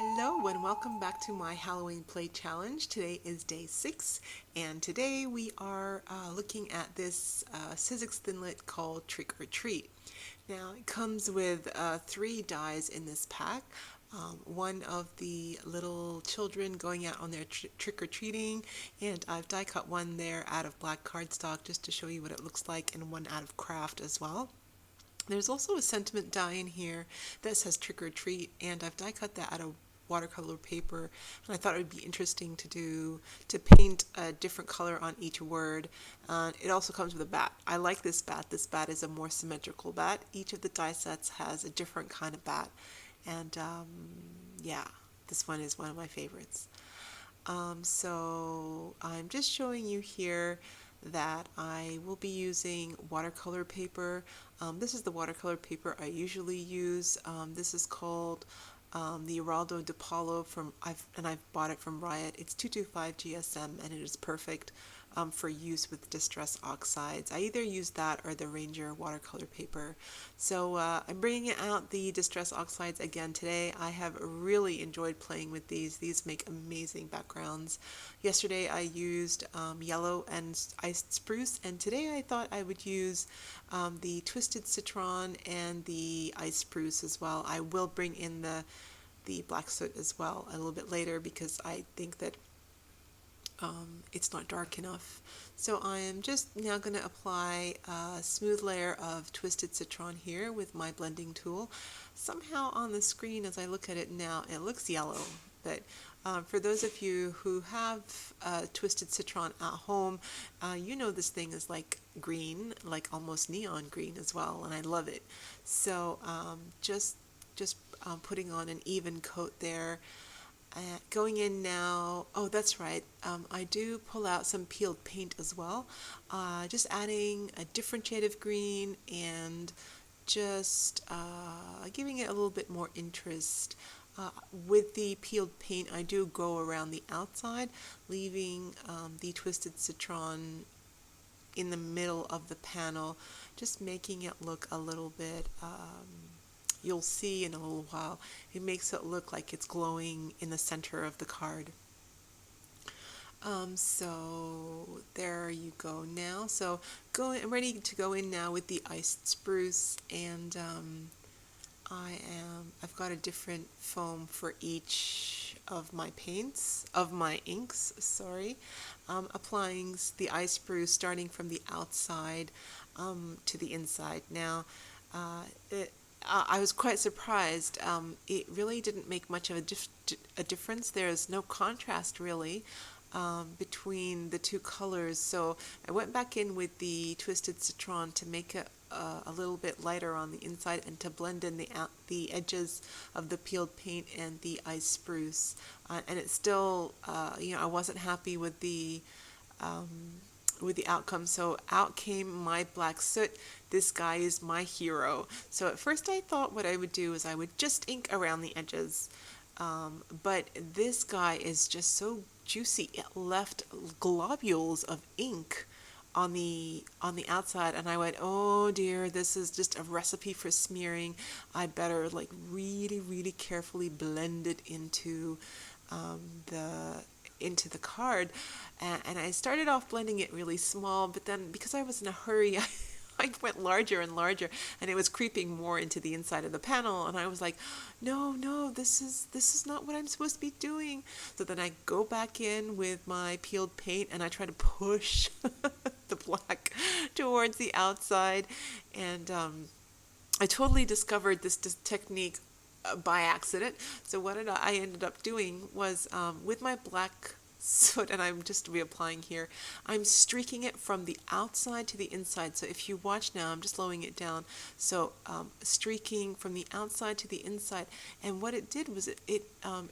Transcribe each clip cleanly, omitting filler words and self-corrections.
Hello and welcome back to my Halloween Play Challenge. Today is day 6 and today we are looking at this Sizzix Thinlit called Trick or Treat. Now it comes with 3 dies in this pack. One of the little children going out on their trick-or-treating, and I've die cut one there out of black cardstock just to show you what it looks like, and one out of craft as well. There's also a sentiment die in here that says trick or treat, and I've die cut that out of watercolor paper, and I thought it would be interesting to paint a different color on each word. It also comes with a bat. I like this bat. This bat is a more symmetrical bat. Each of the die sets has a different kind of bat, and yeah, this one is one of my favorites. So I'm just showing you here that I will be using watercolor paper. This is the watercolor paper I usually use. This is called the Geraldo de Paulo I've bought it from Riot. It's 225 GSM and it is perfect for use with distress oxides. I either use that or the Ranger watercolor paper. So I'm bringing out the distress oxides again today. I have really enjoyed playing with these. These make amazing backgrounds. Yesterday I used yellow and iced spruce, and today I thought I would use the twisted citron and the iced spruce as well. I will bring in the black soot as well a little bit later because I think that it's not dark enough. So I am just now going to apply a smooth layer of twisted citron here with my blending tool. Somehow on the screen as I look at it now it looks yellow, but for those of you who have twisted citron at home, you know this thing is like green, like almost neon green as well, and I love it. So just putting on an even coat there. Going in now, oh that's right, I do pull out some peeled paint as well, just adding a different shade of green and just giving it a little bit more interest. With the peeled paint I do go around the outside, leaving the twisted citron in the middle of the panel, just making it look a little bit you'll see in a little while, it makes it look like it's glowing in the center of the card. So there you go now. So I'm ready to go in now with the iced spruce, and I've got a different foam for each of my inks, sorry. Applying the iced spruce starting from the outside to the inside. Now, I was quite surprised. It really didn't make much of a difference. There's no contrast really between the two colors. So I went back in with the twisted citron to make it a little bit lighter on the inside and to blend in the edges of the peeled paint and the iced spruce. And it's still, I wasn't happy with the outcome, so out came my black soot. This guy is my hero. So at first I thought what I would do is I would just ink around the edges, but this guy is just so juicy. It left globules of ink on the outside, and I went, oh dear, this is just a recipe for smearing. I better like really carefully blend it into the card, and I started off blending it really small, but then because I was in a hurry I went larger and larger, and it was creeping more into the inside of the panel, and I was like, no, this is not what I'm supposed to be doing. So then I go back in with my peeled paint and I try to push the black towards the outside, and I totally discovered this technique by accident. So what I ended up doing was with my black soot, and I'm just reapplying here, I'm streaking it from the outside to the inside. So if you watch now, I'm just slowing it down. So streaking from the outside to the inside, and what it did was it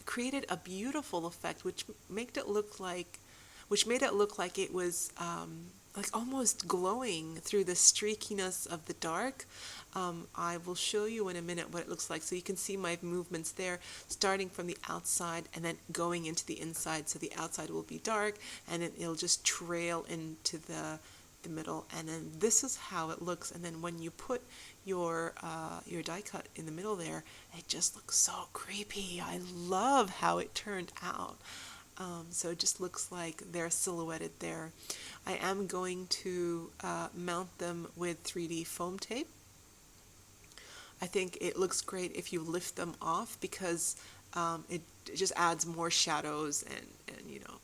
created a beautiful effect, which made it look like it was like almost glowing through the streakiness of the dark. I will show you in a minute what it looks like, so you can see my movements there, starting from the outside and then going into the inside. So the outside will be dark, and then it'll just trail into the middle, and then this is how it looks. And then when you put your die cut in the middle there, it just looks so creepy. I love how it turned out. So it just looks like they're silhouetted there. I am going to mount them with 3D foam tape. I think it looks great if you lift them off because it just adds more shadows and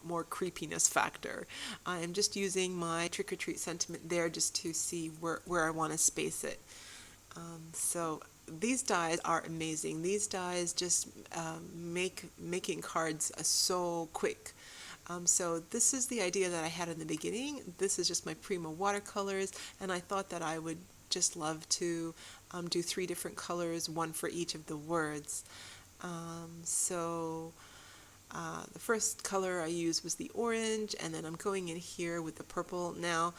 more creepiness factor. I am just using my trick or treat sentiment there just to see where I want to space it. So these dies are amazing. These dies just making cards so quick. So this is the idea that I had in the beginning. This is just my Prima watercolors, and I thought that I would just love to do 3 different colors, one for each of the words. The first color I used was the orange, and then I'm going in here with the purple. Now,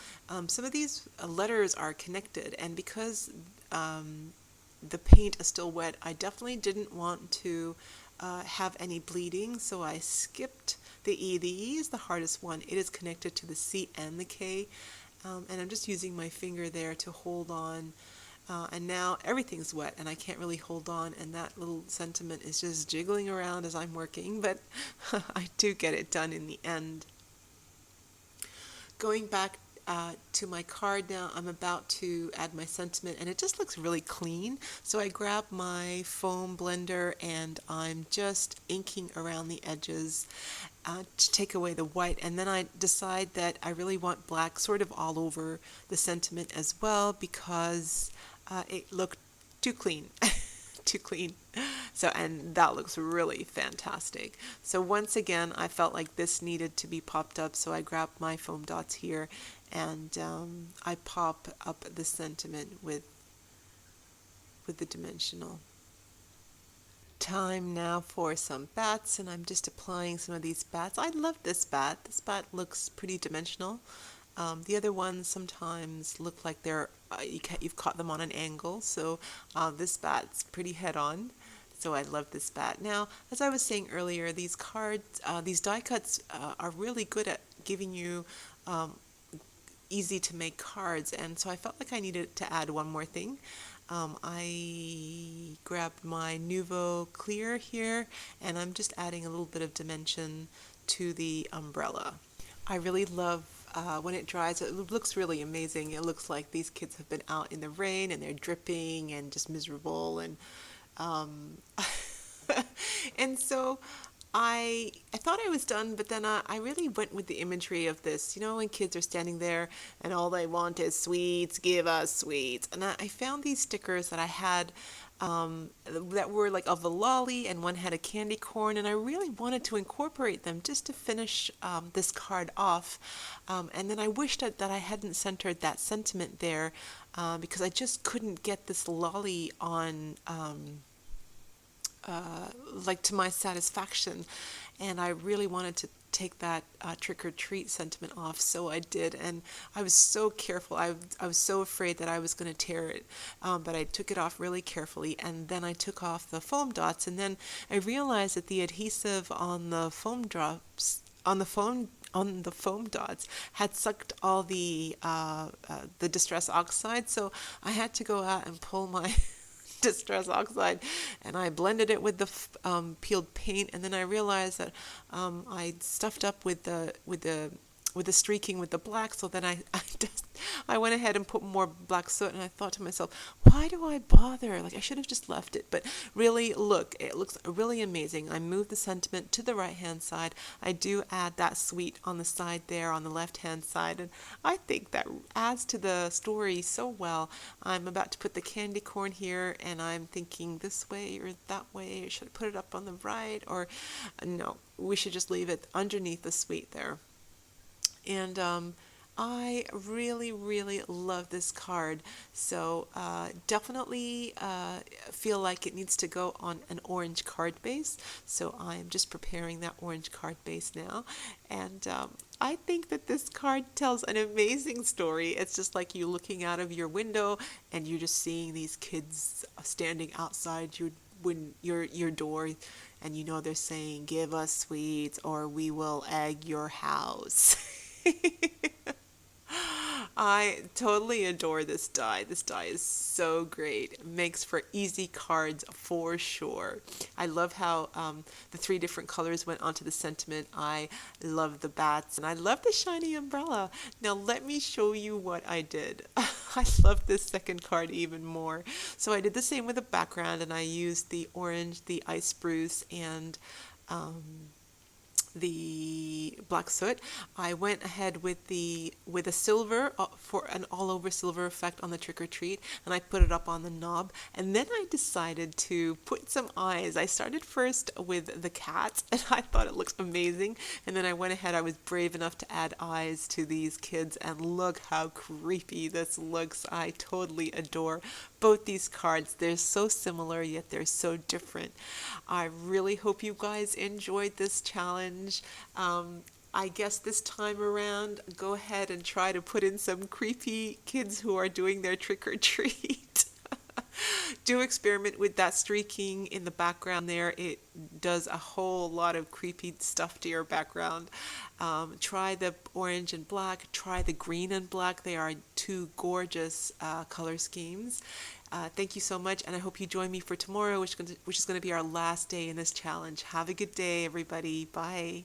some of these letters are connected, and because the paint is still wet, I definitely didn't want to have any bleeding, so I skipped the E. The E is the hardest one. It is connected to the C and the K, and I'm just using my finger there to hold on. And now everything's wet and I can't really hold on, and that little sentiment is just jiggling around as I'm working, but I do get it done in the end. Going back to my card now, I'm about to add my sentiment, and it just looks really clean. So I grab my foam blender and I'm just inking around the edges to take away the white, and then I decide that I really want black sort of all over the sentiment as well because it looked too clean. Too clean. So, and that looks really fantastic. So once again, I felt like this needed to be popped up, so I grabbed my foam dots here and I pop up the sentiment with the dimensional. Time now for some bats, and I'm just applying some of these bats. I love this bat. This bat looks pretty dimensional. The other ones sometimes look like they're you've caught them on an angle, so this bat's pretty head-on. So I love this bat. Now, as I was saying earlier, these cards, these die cuts are really good at giving you easy to make cards, and so I felt like I needed to add one more thing. I grabbed my Nuvo Clear here, and I'm just adding a little bit of dimension to the umbrella. I really love when it dries. It looks really amazing. It looks like these kids have been out in the rain and they're dripping and just miserable, and and so I thought I was done, but then I really went with the imagery of this. You know, when kids are standing there and all they want is sweets, give us sweets. And I found these stickers that I had that were like of a lolly, and one had a candy corn, and I really wanted to incorporate them just to finish this card off. And then I wished that I hadn't centered that sentiment there because I just couldn't get this lolly on like to my satisfaction, and I really wanted to take that trick or treat sentiment off, so I did, and I was so careful. I was so afraid that I was going to tear it, but I took it off really carefully, and then I took off the foam dots, and then I realized that the adhesive on the foam drops on the foam dots had sucked all the Distress Oxide, so I had to go out and pull my Distress Oxide, and I blended it with the peeled paint, and then I realized that I stuffed up with the streaking with the black, so then I went ahead and put more black soot, and I thought to myself, why do I bother? Like, I should have just left it. But really, look, it looks really amazing. I moved the sentiment to the right hand side. I do add that sweet on the side there on the left hand side, and I think that adds to the story so well. I'm about to put the candy corn here, and I'm thinking this way or that way. Should I put it up on the right, or no, we should just leave it underneath the sweet there. And I really, really love this card, so definitely feel like it needs to go on an orange card base, so I'm just preparing that orange card base now, and I think that this card tells an amazing story. It's just like you looking out of your window and you're just seeing these kids standing outside your door, and you know they're saying, give us sweets or we will egg your house. I totally adore this die. This die is so great. It makes for easy cards for sure. I love how the three different colors went onto the sentiment. I love the bats and I love the shiny umbrella. Now let me show you what I did. I love this second card even more. So I did the same with the background and I used the orange, the ice spruce, and um, the black soot. I went ahead with a silver for an all over silver effect on the trick or treat, and I put it up on the knob. And then I decided to put some eyes. I started first with the cat, and I thought it looks amazing. And then I went ahead. I was brave enough to add eyes to these kids, and look how creepy this looks. I totally adore both these cards. They're so similar, yet they're so different. I really hope you guys enjoyed this challenge. I guess this time around, go ahead and try to put in some creepy kids who are doing their trick or treat. Do experiment with that streaking in the background there. It does a whole lot of creepy stuff to your background. Try the orange and black. Try the green and black. They are two gorgeous color schemes. Thank you so much, and I hope you join me for tomorrow, which is going to be our last day in this challenge. Have a good day, everybody. Bye.